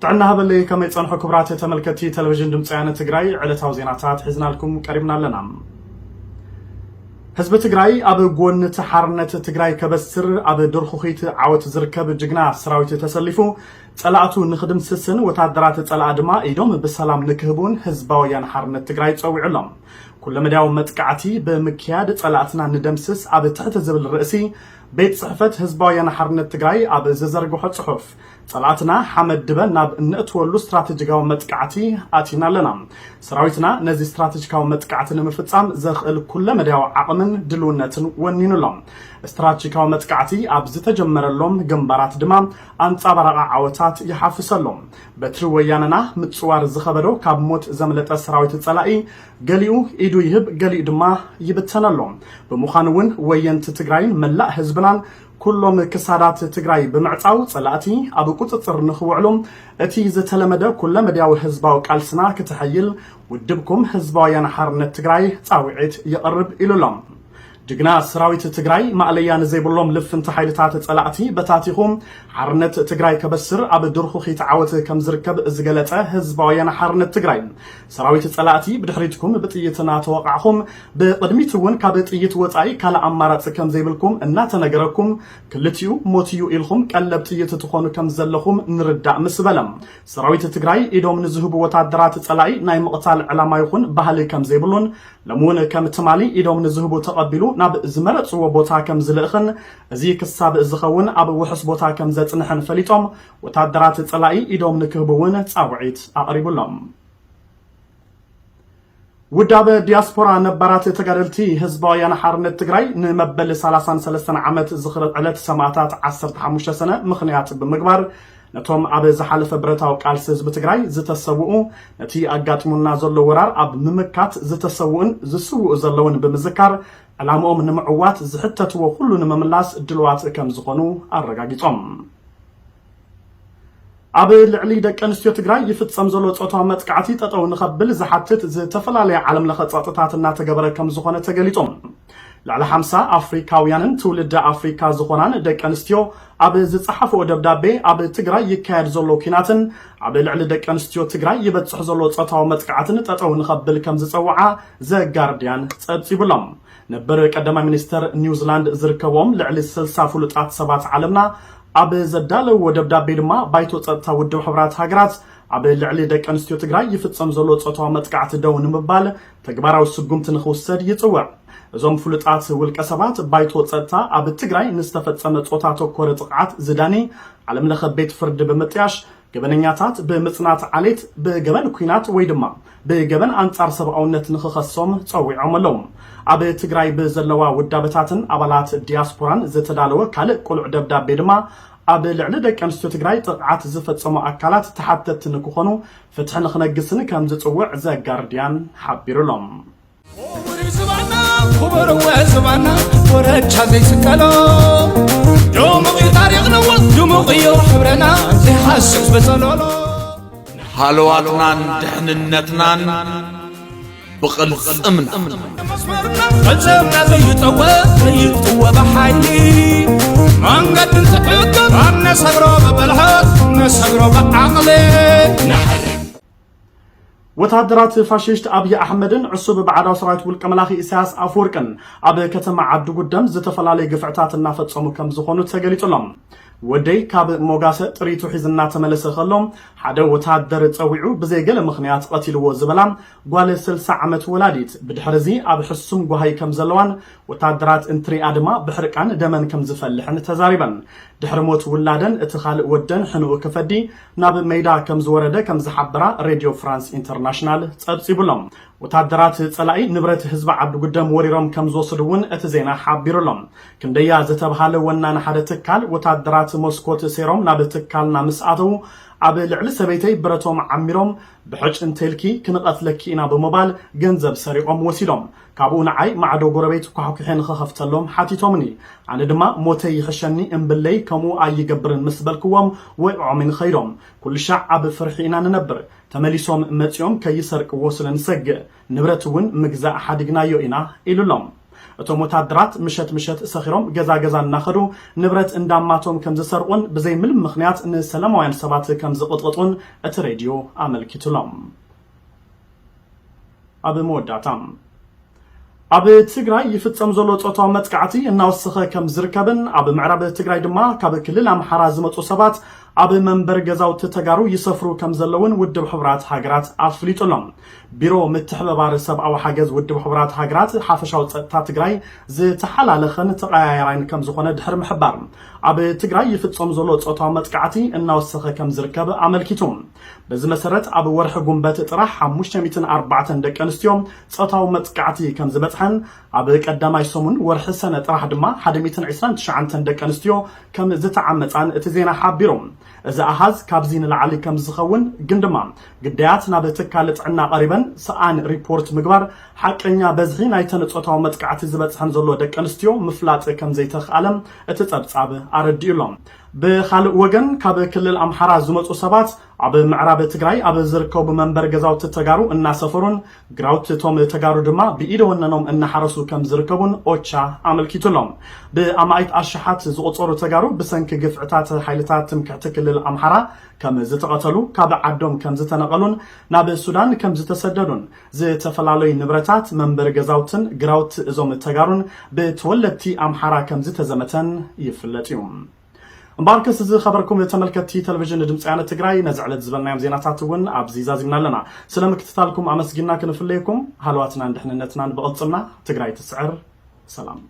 ጥዕና ሃበለይ ከመይ ጸንሑ ክብራት ተመልከቲ ቴሌቪዥን ድምፂ ወያነ ትግራይ ዕለታዊ ዜናታት ሒዝናልኩም ቀሪብና ኣለና። ህዝቢ ትግራይ ኣብ ጎኒ ሓርነት ትግራይ ከበስር ኣብ ድርኹኺት ዓወት ዝርከብ ጅግና ሰራዊት ተሰሊፉ ጸላእቱ ንኽድምስስን ወታደራት ጸላእ ድማ ኢዶም ብሰላም ንክህቡን ህዝባዊ ወያነ ሓርነት ትግራይ ጸዊዑሎም። ኩለመዳዊ መጥቃዕቲ ብምክያድ ጸላእትና ንደምስስ ኣብ ትሕቲ ዝብል ርእሲ ቤት ጽሕፈት ህዝባዊ ወያነ ሓርነት ትግራይ ኣብ ዝዘርግሖ ጽሑፍ ጸላእትና ሓመድ ድበን ናብ እንእትወሉ ስትራቴጂካዊ መጥቃዕቲ ኣቲና ኣለና። ሰራዊትና ነዚ ስትራቴጂካዊ መጥቃዕቲ ንምፍጻም ዘኽእል ኩለመዳዊ ዓቕምን ድልውነትን ወኒኑሎም። ስትራቴጂካዊ መጥቃዕቲ ኣብ ዝተጀመረሎም ግንባራት ድማ ኣንጻባራቓ ዓወታት ይሓፍሰሎም። በትሪ ወያነና ምጽዋር ዝኸበዶ ካብ ሞት ዘምለጠ ሰራዊት ጸላኢ ገሊኡ ኢዱ ይህብ ገሊኡ ድማ ይብተነሎም። ብምዃኑ እውን ወየንቲ ትግራይን መላእ ህዝብናን ኩሎም ክሳዳት ትግራይ ብምዕጻው ጸላእቲ ኣብ ቁጽጽር ንኽውዕሎም እቲ ዝተለመደ ኩለመዳዊ ህዝባዊ ቃልስና ክትሐይል ውድብኩም ህዝባዊ ወያነ ሓርነት ትግራይ ጻውዒት ይቐርብ ኢሉሎም። ጅግና ሰራዊት ትግራይ ማዕለያ ንዘይብሎም ልፍንቲ ሓይልታት ጸላእቲ በታቲኹም ሓርነት ትግራይ ከበስር ኣብ ድርኹኺት ዓወት ከም ዝርከብ ዝገለጸ ህዝባዊ ወያነ ሓርነት ትግራይ ሰራዊት ጸላእቲ ብድሕሪትኩም ብጥይት እናተወቃዕኹም ብቅድሚት እውን ካብ ጥይት ወጻኢ ካልእ ኣማራፂ ከም ዘይብልኩም እናተነገረኩም ክልቲኡ ሞትዩ ኢልኹም ቀለብ ጥይት ትኾኑ ከም ዘለኹም ንርዳእ ምስ በለም ሰራዊት ትግራይ ኢዶም ንዝህቡ ወታደራት ጸላኢ ናይ ምቕታል ዕላማ ይኹን ባህሊ ከም ዘይብሉን ለሙን ከም ትማሊ ኢዶም ንዝህቡ ተቐቢሉ ናብ ዝመረጽዎ ቦታ ከም ዝልእኽን እዚ ክሳብ ዝኸውን ኣብ ውሕስ ቦታ ከም ዘጽንሕን ፈሊጦም ወታደራት ጸላኢ ኢዶም ንክህቡውን ጻውዒት ኣቕሪቡሎም። ውዳበ ዲያስፖራ ነባራት ተጋደልቲ ህዝባዊ ወያነ ሓርነት ትግራይ ንመበል 33 ዓመት ዝኽሪ ዕለት ሰማዕታት 15 ሰነ ምኽንያት ብምግባር ነቶም ኣብ ዝሓለፈ ብረታዊ ቃልሲ ህዝቢ ትግራይ ዝተሰውኡ ነቲ ኣጋጥሙና ዘሎ ወራር ኣብ ምምካት ዝተሰውኡን ዝስውኡ ዘለውን ብምዝካር ዕላምኦም ንምዕዋት ዝሕተትዎ ኩሉ ንምምላስ ድልዋት ከም ዝኾኑ ኣረጋጊጾም። ኣብ ልዕሊ ደቂ ኣንስትዮ ትግራይ ይፍጸም ዘሎ ጾታዊ መጥቃዕቲ ጠጠው ንኸብል ዝሓትት ዝተፈላለየ ዓለም ለኸ ጸጥታት እናተገበረ ከም ዝኾነ ተገሊጾም። ልዕሊ 50 ኣፍሪካውያንን ትውልደ ኣፍሪካ ዝኾናን ደቂ ኣንስትዮ ኣብ ዝጸሓፍኦ ደብዳቤ ኣብ ትግራይ ይካየድ ዘሎ ኩናትን ኣብ ልዕሊ ደቂ ኣንስትዮ ትግራይ ይበጽሕ ዘሎ ጾታዊ መጥቃዕትን ጠጠው ንኸብል ከም ዝጸውዓ ዘጋርድያን ጸብጺብሎም። ነበር ቀዳማይ ሚኒስተር ኒውዚላንድ ዝርከቦም ልዕሊ 60 ፍሉጣት ሰባት ዓለምና ኣብ ዘዳለዎ ደብዳቤ ድማ ባይቶ ጸጥታ ውድብ ሕብራት ሃገራት ኣብ ልዕሊ ደቂ ኣንስትዮ ትግራይ ይፍጸም ዘሎ ጾታዊ መጥቃዕቲ ደው ንምባል ተግባራዊ ስጉምቲ ንኽውሰድ ይጽውዕ። እዞም ፍሉጣት ውልቀ ሰባት ባይቶ ጸጥታ ኣብ ትግራይ ንዝተፈጸመ ጾታ ተኮረ ጥቃዓት ዝዳኒ ዓለም ለኸ ቤት ፍርዲ ብምጥያሽ ገበነኛታት ብምጽናት ዓሌት ብገበን ኩናት ወይ ድማ ብገበን አንጻር ሰብኣውነት ንኽኸሶም ጸዊዖም ኣለዎም። ኣብ ትግራይ ብዘለዋ ውዳበታትን ኣባላት ዲያስፖራን ዝተዳለወ ካልእ ቁልዕ ደብዳቤ ድማ ኣብ ልዕሊ ደቂ ኣንስትዮ ትግራይ ጥቃዓት ዝፈጸሙ ኣካላት ተሓተቲ ንክኾኑ ፍትሒ ንኽነግስን ከም ዝጽውዕ ዘጋርድያን ሓቢሩሎም። خبر وزمانا ورجع زي سكالو دموغي تاريخ نوض دموغي وحبرنا زي حاسس بزلولو حالواتنا دحننتنا بقل امن قلزمنا زي يطوى بحايلي من قد نسحلكم نسهرو ببالحق نسهرو بعقلي ወታደራት ፋሽስት አብይ አሕመድን ዕሱብ ባዕዳው ሰራዊት ውልቀ መላኺ ኢሳያስ አፈወርቅን ኣብ ከተማ ዓዲ ጉደም ዝተፈላለየ ግፍዕታት እናፈጸሙ ከም ዝኾኑ ተገሊጹሎም። ወደይ ካብ ሞጋሰ ጥሪቱ ሒዝና ተመለሰ ኸሎም ሓደ ወታደር ጸዊዑ ብዘይገለ ምኽንያት ቀቲልዎ ዝበላ ጓል 60 ዓመት ወላዲት ብድሕሪዚ ኣብ ሕሱም ጓሃይ ከም ዘለዋን ወታደራት እንትሪኣ ድማ ብሕርቃን ደመን ከም ዝፈልሕን ተዛሪበን። ድሕሪ ሞት ውላደን እቲ ካልእ ወደን ሕንኡ ክፈዲ ናብ ሜዳ ከም ዝወረደ ከም ዝሓበራ ሬድዮ ፍራንስ ኢንተርናሽናል ጸብጺብሎም። ወታደራት ጸላኢ ንብረት ህዝቢ ዓዲ ጉደም ወሪሮም ከም ዝወስዱ እውን እቲ ዜና ሓቢሩሎም። ክንደያ ዝተባሃለ ወናን ሓደ ትካል ወታደራት ሞስኮት ሴሮም ናብ ትካልና ምስኣተው ኣብ ልዕሊ ሰበይተይ ብረቶም ዓሚሮም ብሕጭ እንተልኪ ክንቐትለኪ ኢና ብምባል ገንዘብ ሰሪቆም ወሲዶም። ካብኡ ንዓይ ማዕዶ ጎረቤት ኳሕኩሒ ንኽኸፍተሎም ሓቲቶምኒ ኣነ ድማ ሞተይ ይሕሸኒ እምብለይ ከምኡ ኣይገብርን ምስ በልክዎም ወይዖም ንኸይዶም ኩሉ ሻዕ ኣብ ፍርሒ ኢና ንነብር ተመሊሶም መጺኦም ከይሰርቅዎ ስለንሰግእ ንብረት እውን ምግዛእ ሓዲግናዮ ኢና ኢሉሎም። እቶም ወታደራት ምሸት ሰኺሮም ገዛ እናኸዱ ንብረት እንዳማቶም ከም ዝሰርቁን ብዘይ ምንም ምኽንያት ንሰላማውያን ሰባት ከም ዝቕጥቅጡን እቲ ሬድዮ ኣመልኪቱሎም ኣብ መወዳእታ ኣብ ትግራይ ይፍጸም ዘሎ ጾታዊ መጥቃዕቲ እናወሰኸ ከም ዝርከብን ኣብ ምዕራብ ትግራይ ድማ ካብ ክልል ኣምሓራ ዝመጹ ሰባት ኣብ መንበር ገዛውቲ ተጋሩ ይሰፍሩ ከም ዘለውን ውድብ ሕብራት ሃገራት ኣፍሊጡሎም ቢሮ ምትሕብባር ሰብኣዊ ሓገዝ ውድብ ሕብራት ሃገራት ሓፈሻዊ ጸጥታ ትግራይ ዝተሓላለኸን ተቀያያራይን ከም ዝኾነ ድሕር ምሕባር ኣብ ትግራይ ይፍጸም ዘሎ ጾታዊ መጥቃዕቲ እናወሰኸ ከም ዝርከብ ኣመልኪቱ በዚ መሰረት ኣብ ወርሒ ጉንበት ጥራሕ 504 ደቂ ኣንስትዮ ጾታዊ መጥቃዕቲ ከም ዝበጽሐን ኣብ ቀዳማይ ሰሙን ወርሒ ሰነ ጥራሕ ድማ 129 ደቂ ኣንስትዮ ከም ዝተዓመጻን እቲ ዜና ሓቢሩ እዚ ኣሃዝ ካብዚ ንላዕሊ ከም ዝኸውን ግን ድማ ግዳያት ናብ ትካል ጥዕና ቀሪበን ሰኣን ሪፖርት ምግባር ሓቀኛ በዝሒ ናይተን ጾታዊ መጥቃዕቲ ዝበጽሐን ዘሎ ደቂ ኣንስትዮ ምፍላጥ ከም ዘይተኽኣለም እቲ ጸብጻብ ኣረዲኡሎም ብኻልእ ወገን ካብ ክልል ኣምሓራ ዝመጹ ሰባት ኣብ ምዕራብ ትግራይ ኣብ ዝርከቡ መንበር ገዛውቲ ተጋሩ እናሰፈሩን ግራውቲ ቶም ተጋሩ ድማ ብኢደ ወነኖም እናሓረሱ ከም ዝርከቡን ኦቻ ኣመልኪቱሎም ብኣማይት ኣሽሓት ዝቁፀሩ ተጋሩ ብሰንኪ ግፍዕታት ሓይልታት ትምክሕቲ ክልል ኣምሓራ ከም ዝተቐተሉ ካብ ዓዶም ከም ዝተነቐሉን ናብ ሱዳን ከም ዝተሰደዱን ዝተፈላለዩ ንብረታት መንበር ገዛውትን ግራውቲ እዞም ተጋሩን ብተወለድቲ ኣምሓራ ከም ዝተዘመተን ይፍለጥ እዩ እምባርከስ እዚ ኸበርኩም ተመልከቲ ቴሌቪዥን ድምፂ ወያነ ትግራይ ነዝዕለት ዝበልናዮም ዜናታት እውን ኣብዚ ዛዚምና ኣለና ስለምክትታልኩም ኣመስጊና ክንፍለየኩም ሃልዋትና ንድሕንነትናን ብቕልፅምና ትግራይ ትስዕር ሰላም